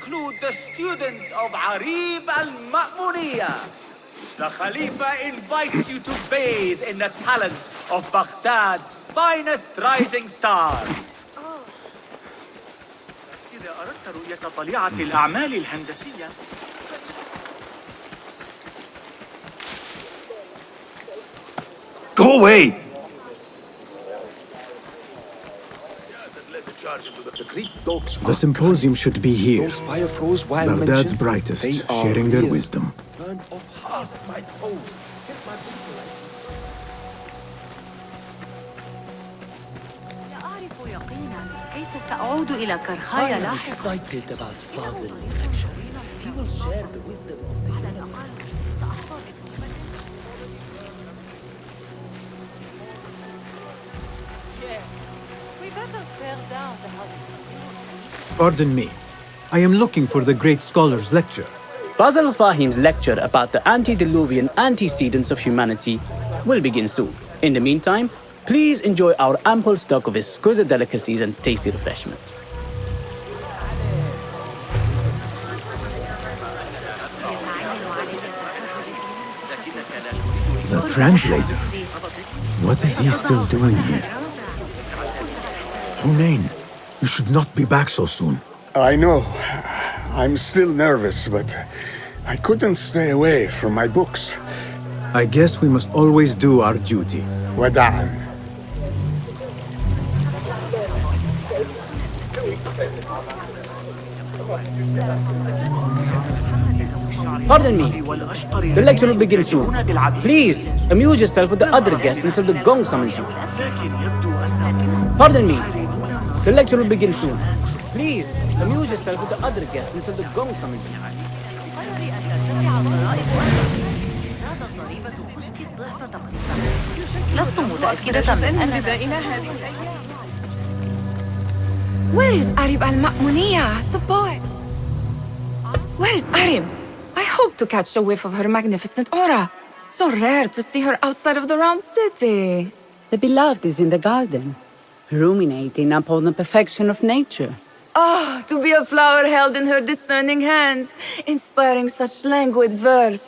include the students of Arib al-Ma'muniyah. The Khalifa invites you to bathe in the talents of Baghdad's finest rising stars. إذا أردت رؤية طليعة الأعمال الهندسية Go away! The symposium should be here. Baghdad's brightest, sharing their wisdom. I'm excited about FAZIL's lecture. He will share the wisdom of the universe. We better tear down the house. Pardon me. I am looking for the great scholar's lecture. Fazil Fahim's lecture about the antediluvian antecedents of humanity will begin soon. In the meantime, please enjoy our ample stock of exquisite delicacies and tasty refreshments. The translator? What is he still doing here? Hunain, you should not be back so soon. I know. I'm still nervous, but I couldn't stay away from my books. I guess we must always do our duty. Wada'an. Pardon me. The lecture will begin soon. Please, amuse yourself with the other guests until the gong summons you. Pardon me. The lecture will begin soon. Please, amuse yourself with the other guests until the gong summons you. لست متأكدة من أن بدائنا هذه الأيام. Where is Arib al-Ma'muniyah, the poet? Where is Arib? I hope to catch a whiff of her magnificent aura. So rare to see her outside of the round city. The beloved is in the garden, ruminating upon the perfection of nature. Oh, to be a flower held in her discerning hands, inspiring such languid verse.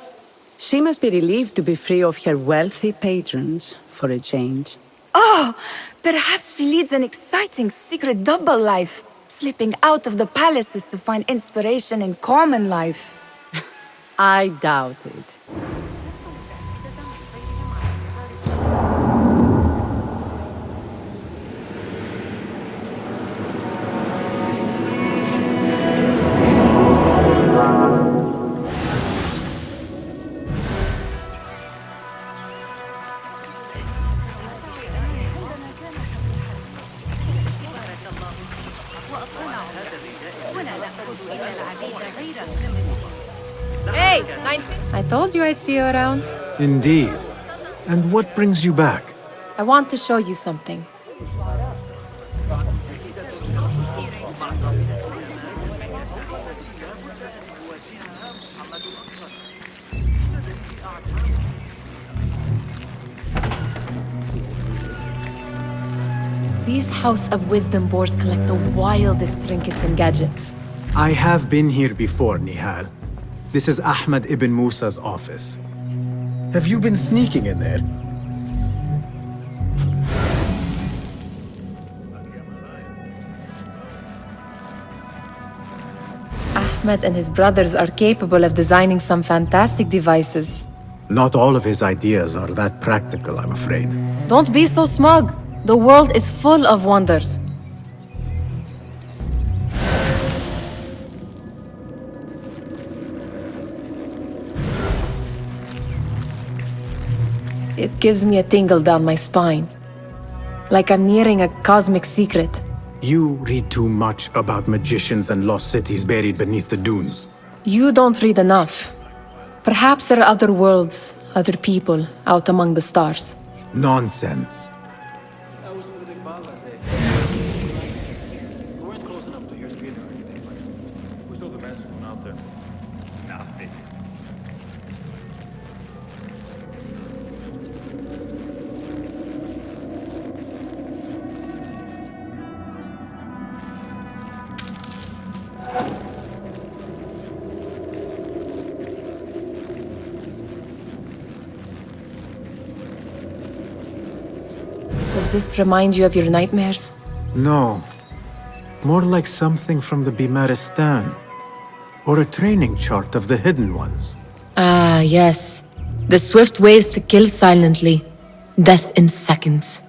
She must be relieved to be free of her wealthy patrons for a change. Oh, perhaps she leads an exciting secret double life, slipping out of the palaces to find inspiration in common life. I doubt it. Hey, I told you I'd see you around. Indeed. And what brings you back? I want to show you something. These House of Wisdom boards collect the wildest trinkets and gadgets. I have been here before, Nihal. This is Ahmad ibn Musa's office. Have you been sneaking in there? Ahmed and his brothers are capable of designing some fantastic devices. Not all of his ideas are that practical, I'm afraid. Don't be so smug. The world is full of wonders. It gives me a tingle down my spine. Like I'm nearing a cosmic secret. You read too much about magicians and lost cities buried beneath the dunes. You don't read enough. Perhaps there are other worlds, other people out among the stars. Nonsense. Does this remind you of your nightmares? No. More like something from the Bimaristan. Or a training chart of the Hidden Ones. Ah, yes. The swift ways to kill silently. Death in seconds.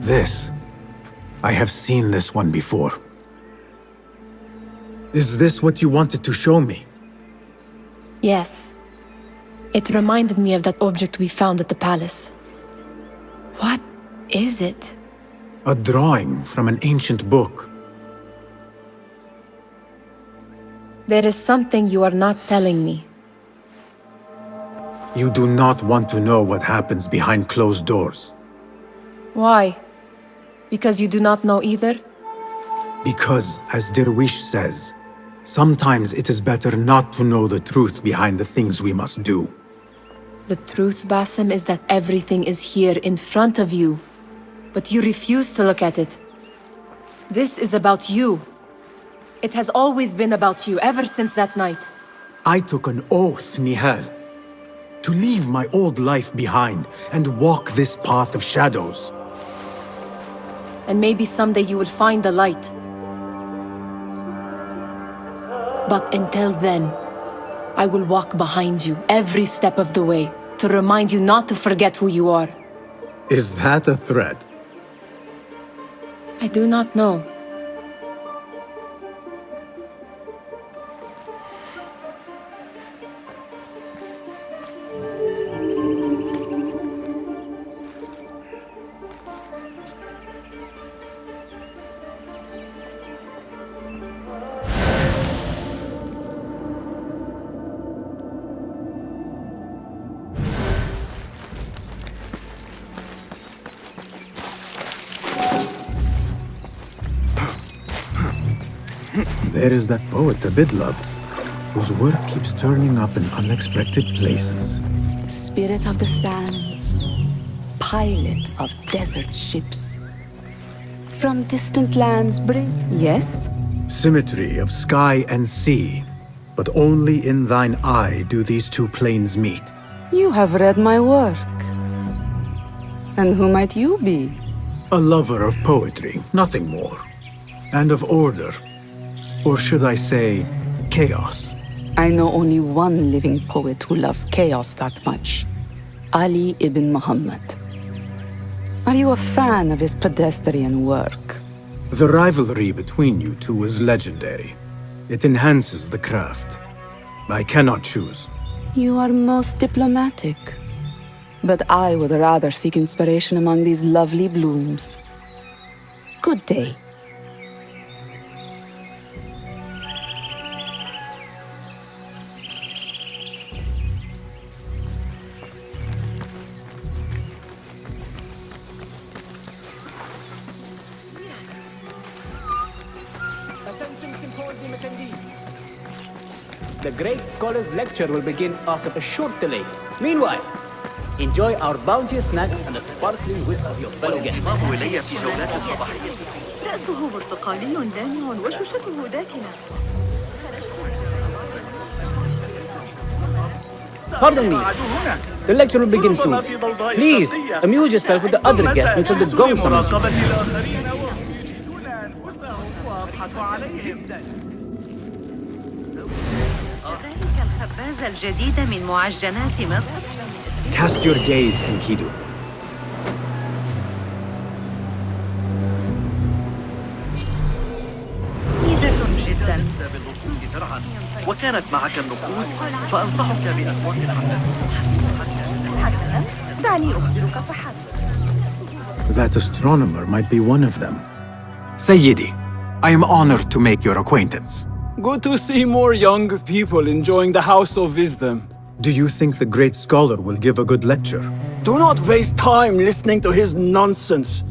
This. I have seen this one before. Is this what you wanted to show me? Yes. It reminded me of that object we found at the palace. What is it? A drawing from an ancient book. There is something you are not telling me. You do not want to know what happens behind closed doors. Why? Because you do not know either? Because, as Derwish says, sometimes it is better not to know the truth behind the things we must do. The truth, Basim, is that everything is here in front of you. But you refuse to look at it. This is about you. It has always been about you, ever since that night. I took an oath, Nihal, to leave my old life behind and walk this path of shadows. And maybe someday you will find the light. But until then, I will walk behind you every step of the way to remind you not to forget who you are. Is that a threat? I do not know. There is that poet Abidlab, whose work keeps turning up in unexpected places. Spirit of the sands, pilot of desert ships. From distant lands bring, yes? Symmetry of sky and sea, but only in thine eye do these two planes meet. You have read my work. And who might you be? A lover of poetry, nothing more. And of order. Or should I say, chaos. I know only one living poet who loves chaos that much. Ali ibn Muhammad. Are you a fan of his pedestrian work? The rivalry between you two is legendary. It enhances the craft. I cannot choose. You are most diplomatic. But I would rather seek inspiration among these lovely blooms. Good day. The great scholar's lecture will begin after a short delay. Meanwhile, enjoy our bounteous snacks and the sparkling wit of your fellow guests. رأسه برتقالي لامع وشوشته داكنة. Pardon me. The lecture will begin soon. Please, amuse yourself with the other guests until the gong sounds. ذلك الخباز الجديد من معجنات مصر. Cast your gaze, Enkidu. ميزة جدا. وكانت معك النقود فأنصحك بأسواق حسنا، دعني أخبرك فحسب. That astronomer might be one of them. Sayyidi, I am honored to make your acquaintance. Good to see more young people enjoying the House of Wisdom. Do you think the great scholar will give a good lecture? Do not waste time listening to his nonsense.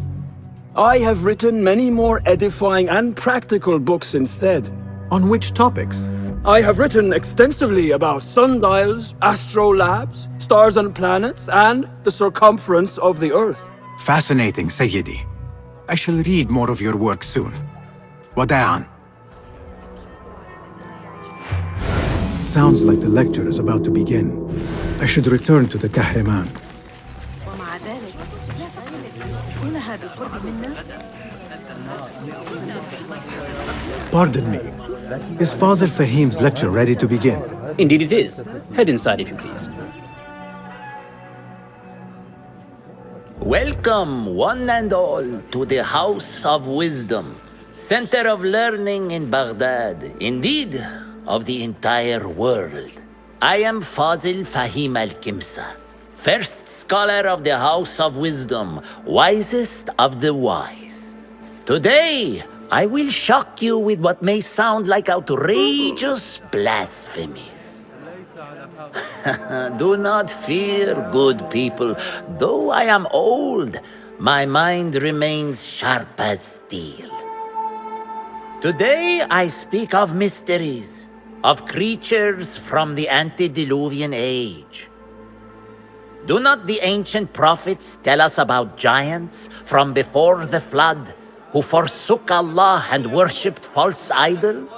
I have written many more edifying and practical books instead. On which topics? I have written extensively about sundials, astrolabs, stars and planets, and the circumference of the Earth. Fascinating, Sayyidi. I shall read more of your work soon. Wada'an. Sounds like the lecture is about to begin. I should return to the Kahraman. ومع ذلك لا فائدة في يصبحونها بالقرب منا. Pardon me. Is Fazil Fahim's lecture ready to begin? Indeed it is. Head inside if you please. Welcome, one and all, to the House of Wisdom, center of learning in Baghdad, indeed, of the entire world. I am Fazil Fahim al-Kimsa, first scholar of the House of Wisdom, wisest of the wise. Today, I will shock you with what may sound like outrageous blasphemies. Do not fear, good people. Though I am old, my mind remains sharp as steel. Today I speak of mysteries, of creatures from the antediluvian age. Do not the ancient prophets tell us about giants from before the flood who forsook Allah and worshipped false idols?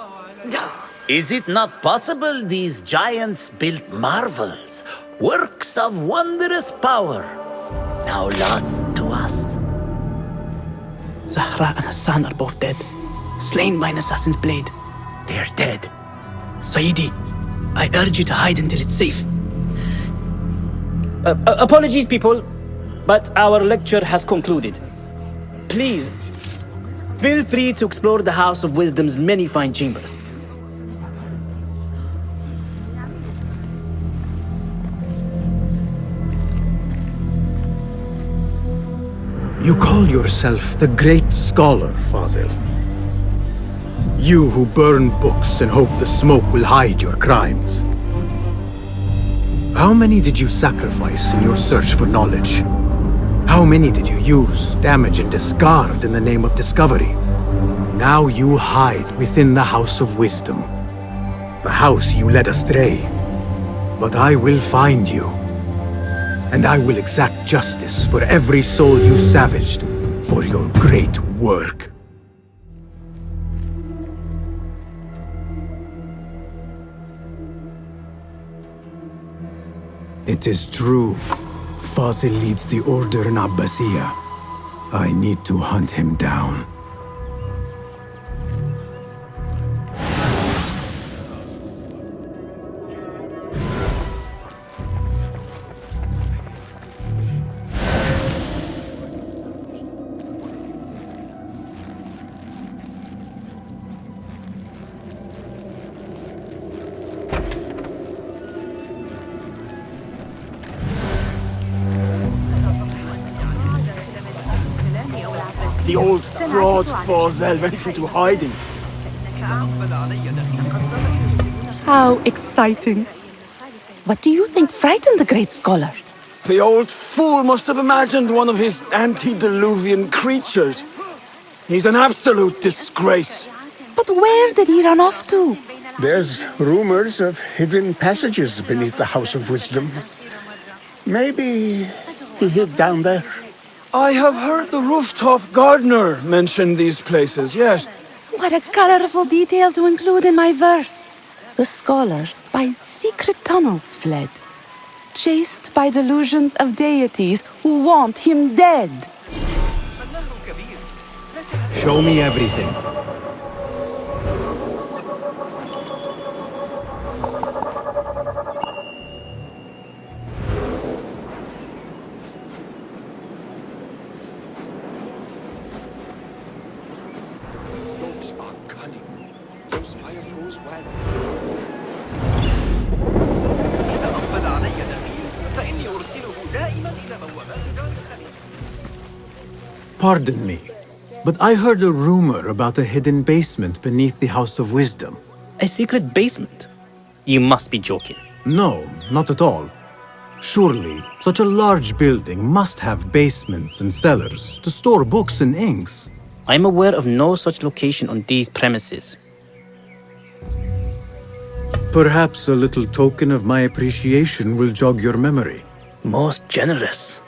Is it not possible these giants built marvels, works of wondrous power, now lost to us? Zahra and Hassan are both dead, slain by an assassin's blade. They're dead. Sayyidi, I urge you to hide until it's safe. Apologies, people, but our lecture has concluded. Please, feel free to explore the House of Wisdom's many fine chambers. You call yourself the great scholar, Fazil. You who burn books and hope the smoke will hide your crimes. How many did you sacrifice in your search for knowledge? How many did you use, damage, and discard in the name of discovery? Now you hide within the House of Wisdom, the house you led astray. But I will find you, and I will exact justice for every soul you savaged for your great work. It is true. Fazil leads the order in Abbasiyya. I need to hunt him down. The old fraud Fazil went into hiding. How exciting. What do you think frightened the great scholar? The old fool must have imagined one of his antediluvian creatures. He's an absolute disgrace. But where did he run off to? There's rumors of hidden passages beneath the House of Wisdom. Maybe he hid down there. I have heard the rooftop gardener mention these places, yes. What a colorful detail to include in my verse. The scholar by secret tunnels fled, chased by delusions of deities who want him dead. Show me everything. Pardon me, but I heard a rumor about a hidden basement beneath the House of Wisdom. A secret basement? You must be joking. No, not at all. Surely, such a large building must have basements and cellars to store books and inks. I'm aware of no such location on these premises. Perhaps a little token of my appreciation will jog your memory. Most generous.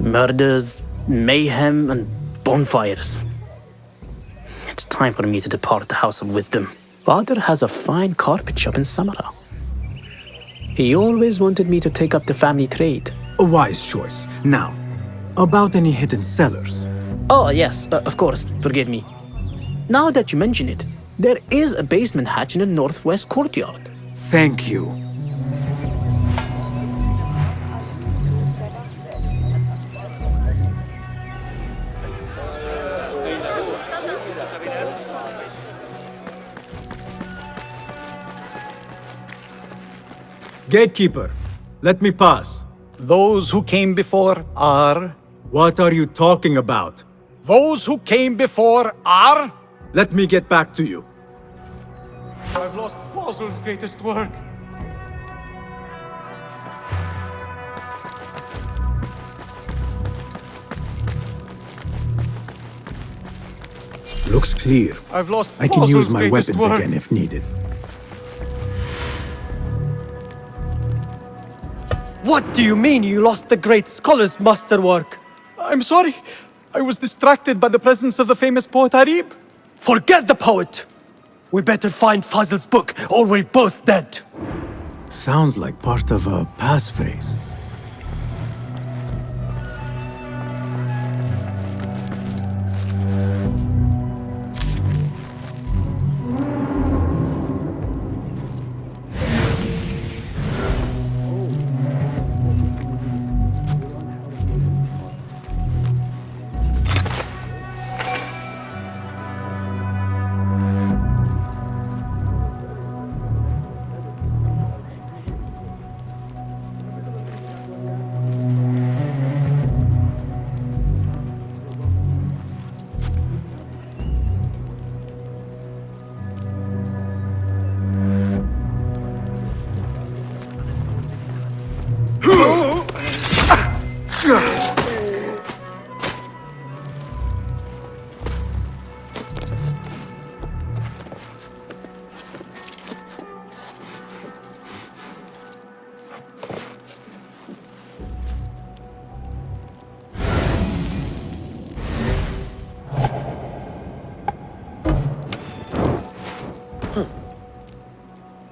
Murders, mayhem, and bonfires. It's time for me to depart the House of Wisdom. Father has a fine carpet shop in Samarra. He always wanted me to take up the family trade. A wise choice. Now, about any hidden cellars. Oh, yes, of course, forgive me. Now that you mention it, there is a basement hatch in the northwest courtyard. Thank you. Gatekeeper, let me pass. Those who came before are... What are you talking about? Those who came before are... Let me get back to you. I've lost FAZIL's greatest work. Looks clear. I've lost I can use FAZIL's my greatest weapons work. again if needed. What do you mean you lost the great scholar's masterwork? I'm sorry. I was distracted by the presence of the famous poet Arib. Forget the poet! We better find Fazil's book, or we're both dead. Sounds like part of a passphrase.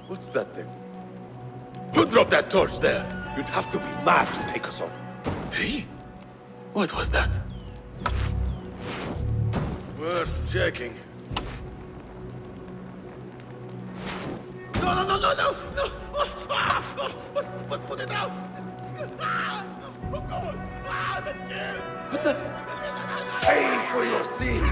What's that thing? Who dropped that torch there? You'd have to be mad to take us on. Hey? What was that? Worth checking. No! Let's put it out! Oh God! The kill! Put the... Pay for your seed!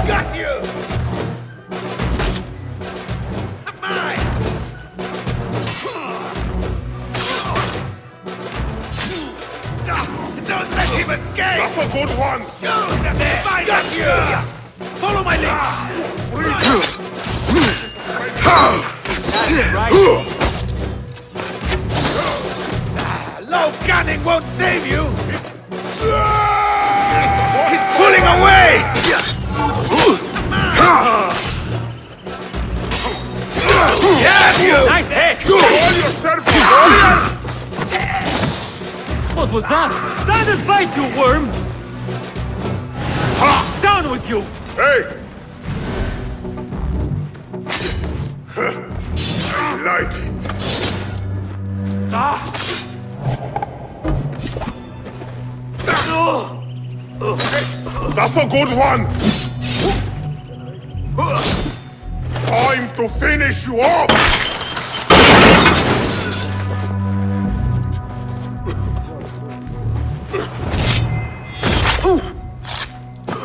Got you! Mine! Don't let him escape! That's a good one! I got you! Follow my lead! Low gunning won't save you! He's pulling away! Yeah, you! Nice hit! Call yourself a warrior! What was that? Stand and fight, you worm! Ha! Down with you! Hey! I like it. Ah! That's a good one! Time to finish you off!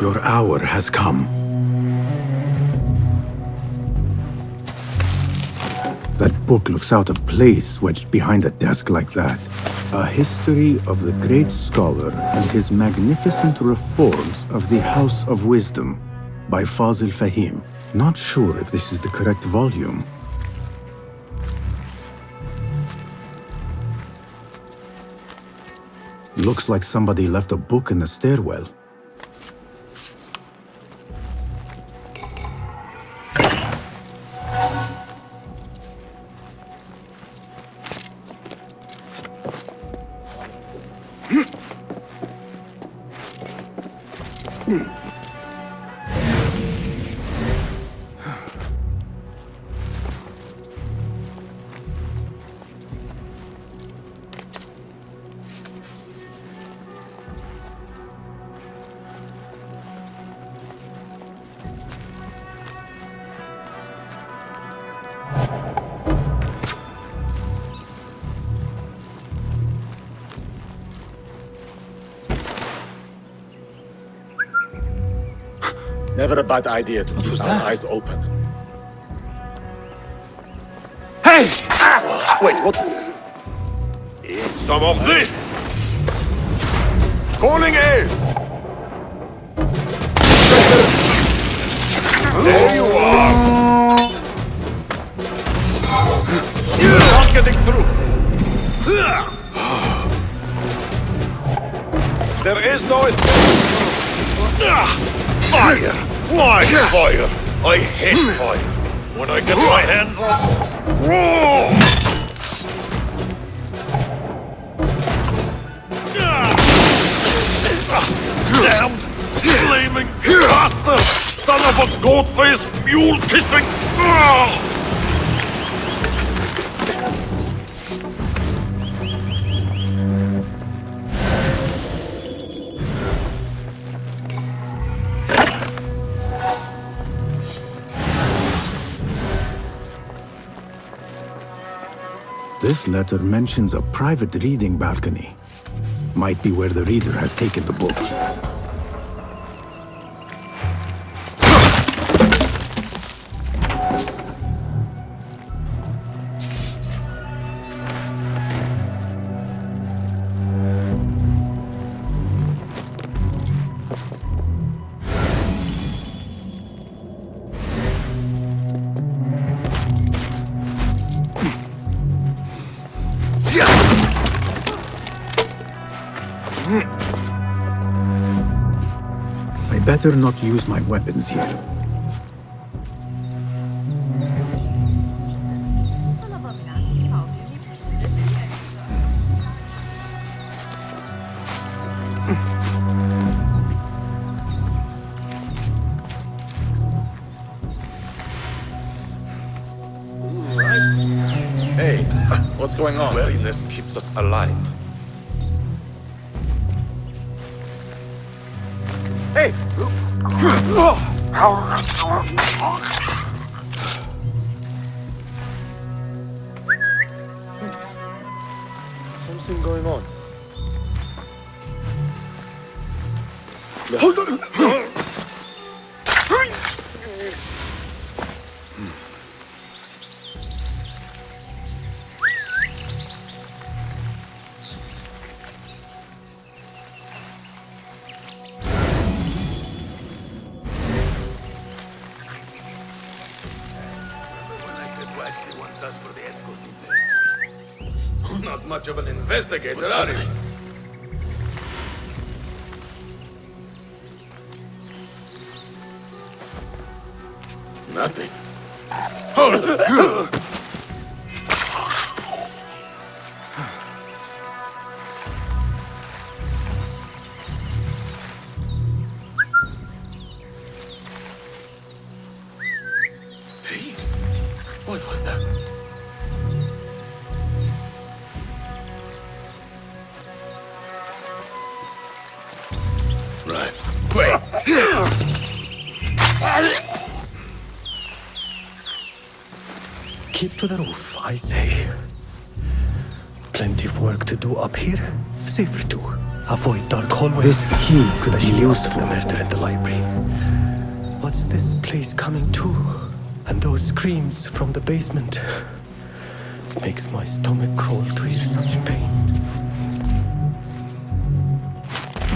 Your hour has come. The That book looks out of place wedged behind a desk like that. A history of the great scholar and his magnificent reforms of the House of Wisdom by FAZIL Fahim. Not sure if this is the correct volume. Looks like somebody left a book in the stairwell. Never a bad idea to keep our eyes open. Hey! Wait, what? Eat some of this! Calling air! There you are! You're not getting through! There is no escape! Fire! Why fire? I hate fire! When I get my hands on... Damned, flaming bastard! Son of a goat-faced, mule-kissing... This letter mentions a private reading balcony. Might be where the reader has taken the book. I better not use my weapons here. Hey, what's going on? Wariness keeps us alive. Hey! Something going on. Hold on! Not much of an investigator, are you? Nothing. Hold on. Hey, what was that? Right. Wait. Keep to the roof, I say. Plenty of work to do up here. Safer too. Avoid dark hallways. This key could be especially useful. after the murder in the library. What's this place coming to? And those screams from the basement. Makes my stomach crawl to hear such pain.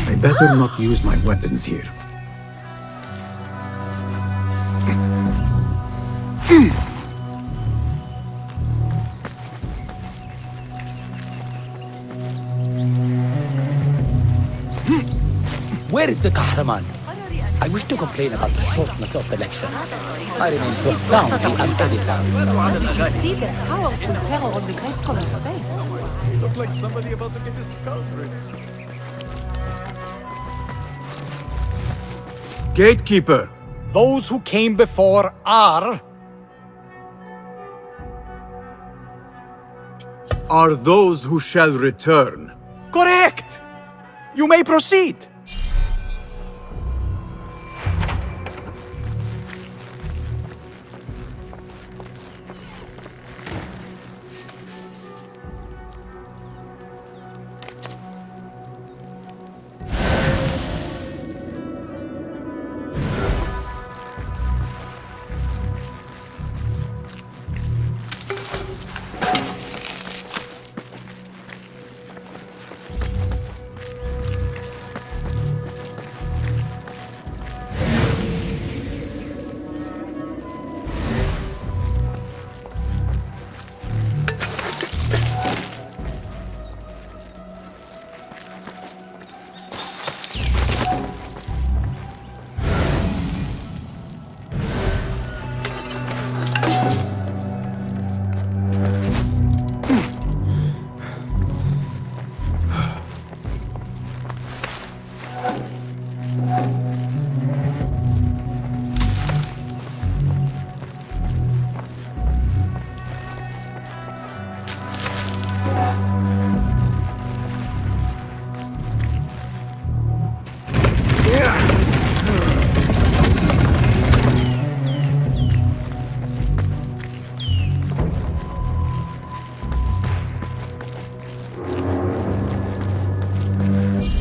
I better not use my weapons here. Where is the Kahraman? I wish to complain about the shortness of the lecture. I remain profoundly unedified. Did you see the powerful terror on the great scholar's face? He looked like somebody about to get his skull ripped. Gatekeeper, those who came before are those who shall return. Correct! You may proceed.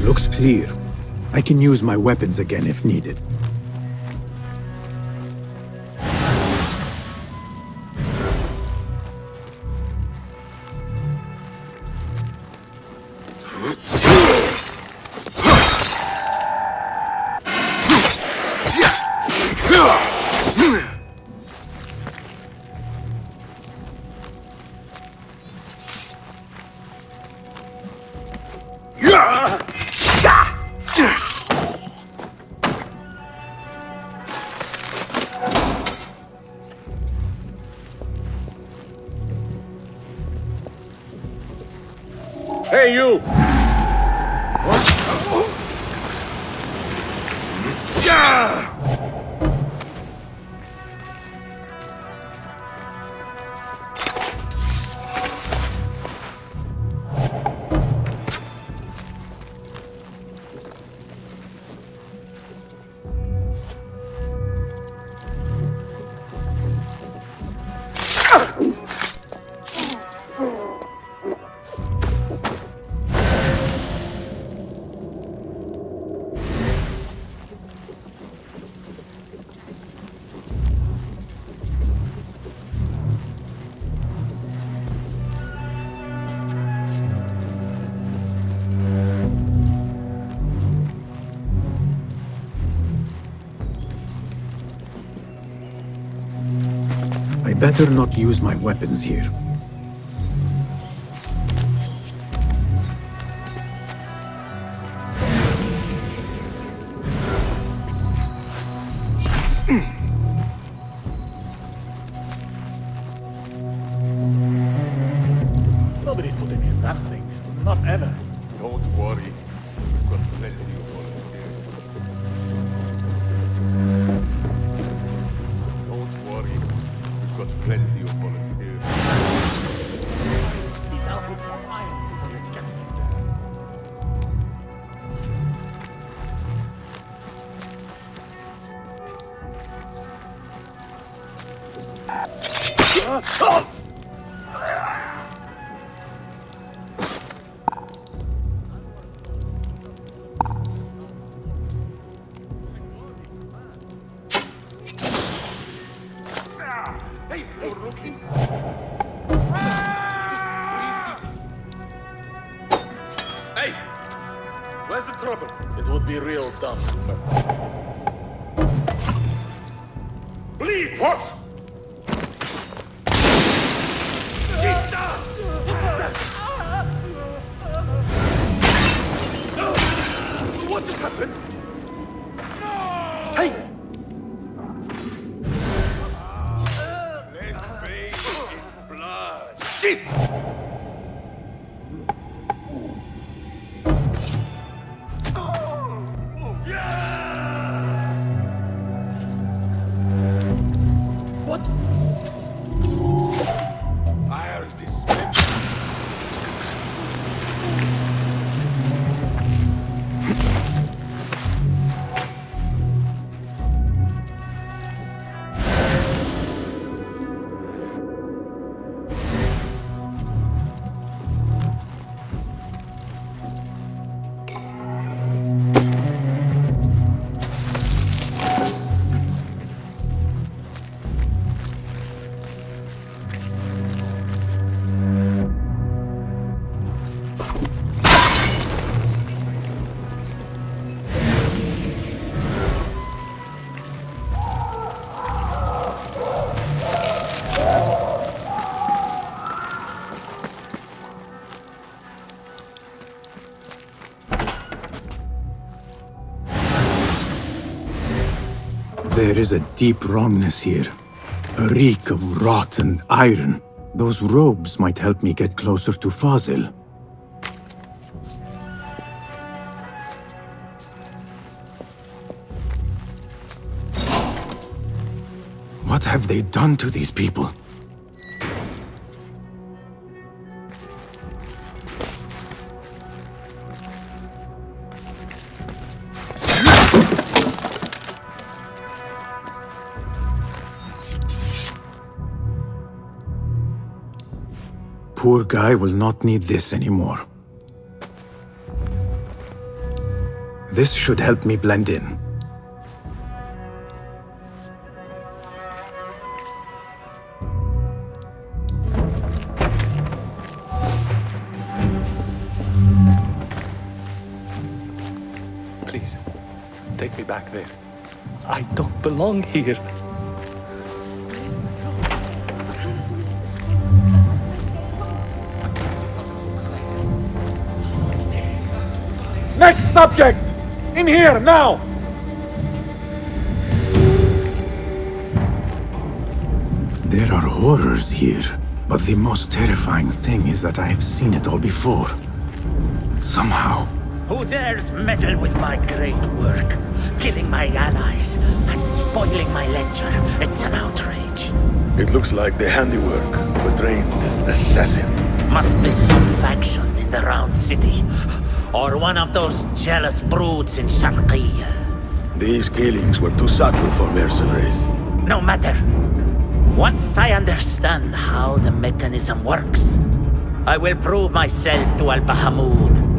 Looks clear. I can use my weapons again if needed. Hey, you! I better not use my weapons here. Nobody's putting in that thing. Not ever. Don't worry. We've got plenty of volunteers. Don't worry. We've got plenty of volunteers. be real dumb. Bleed! What? What just happened? Hey! Let's bathe in blood. Shit! What? I'll dismiss. There is a deep wrongness here. A reek of rot and iron. Those robes might help me get closer to FAZIL. What have they done to these people? Poor guy will not need this anymore. This should help me blend in. Please, take me back there. I don't belong here. Next subject! In here, now! There are horrors here, but the most terrifying thing is that I have seen it all before. Somehow. Who dares meddle with my great work, killing my allies and spoiling my lecture? It's an outrage. It looks like the handiwork of a trained assassin. Must be some faction in the Round City, or one of those jealous broods in Sharqiyya. These killings were too subtle for mercenaries. No matter. Once I understand how the mechanism works, I will prove myself to Al-Bahamud.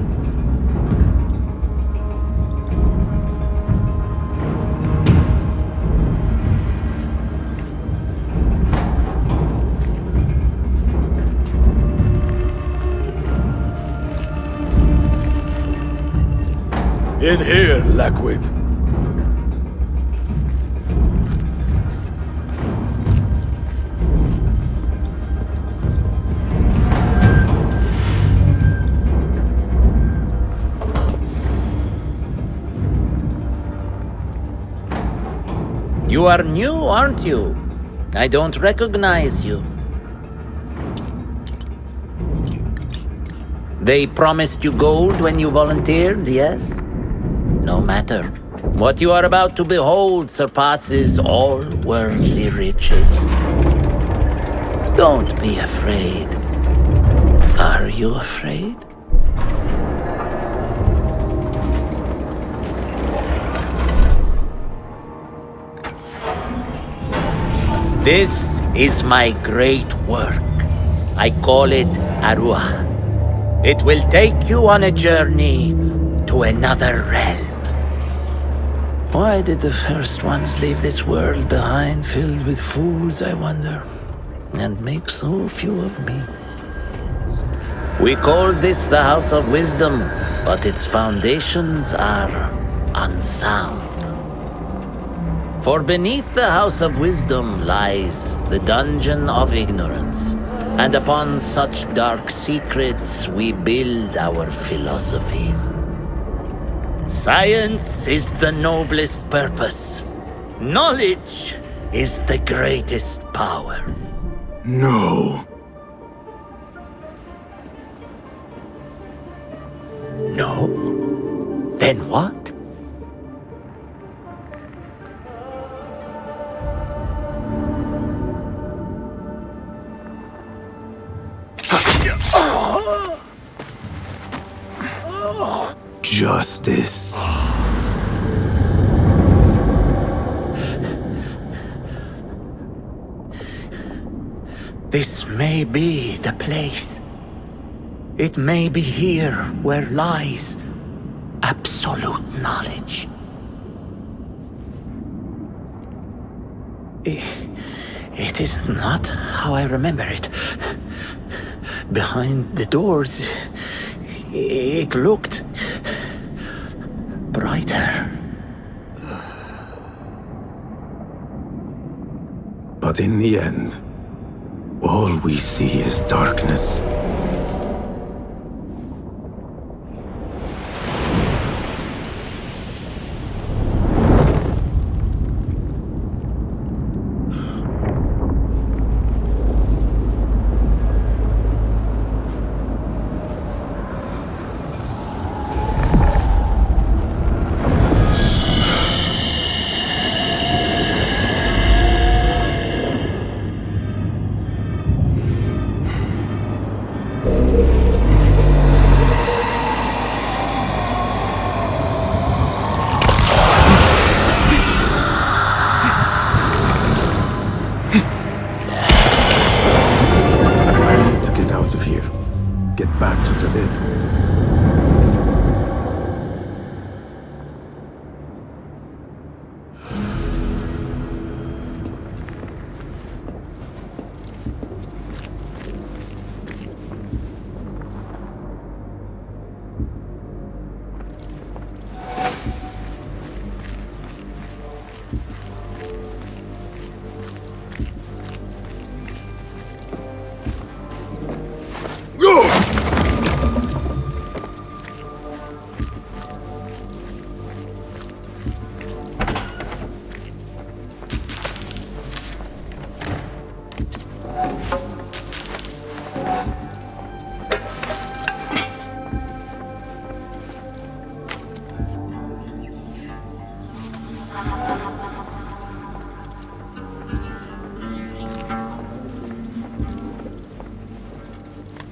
In here, Lackwit. You are new, aren't you? I don't recognize you. They promised you gold when you volunteered, yes? No matter. What you are about to behold surpasses all worldly riches. Don't be afraid. Are you afraid? This is my great work. I call it Aruah. It will take you on a journey to another realm. Why did the first ones leave this world behind filled with fools, I wonder, and make so few of me? We call this the House of Wisdom, but its foundations are unsound. For beneath the House of Wisdom lies the Dungeon of Ignorance, and upon such dark secrets we build our philosophies. Science is the noblest purpose. Knowledge is the greatest power. No. No? Then what? Justice. This may be the place. It may be here where lies absolute knowledge. It is not how I remember it. Behind the doors, it looked brighter. But in the end, all we see is darkness.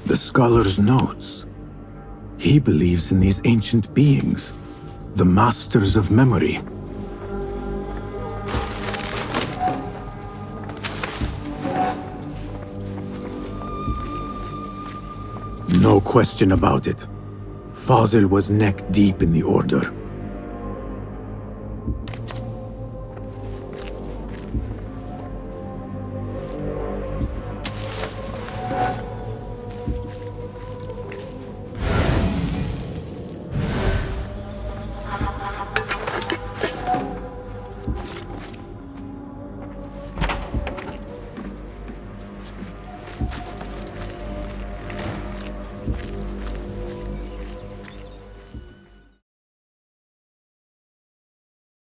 The scholar's notes. He believes in these ancient beings, the masters of memory. No question about it. FAZIL was neck deep in the Order.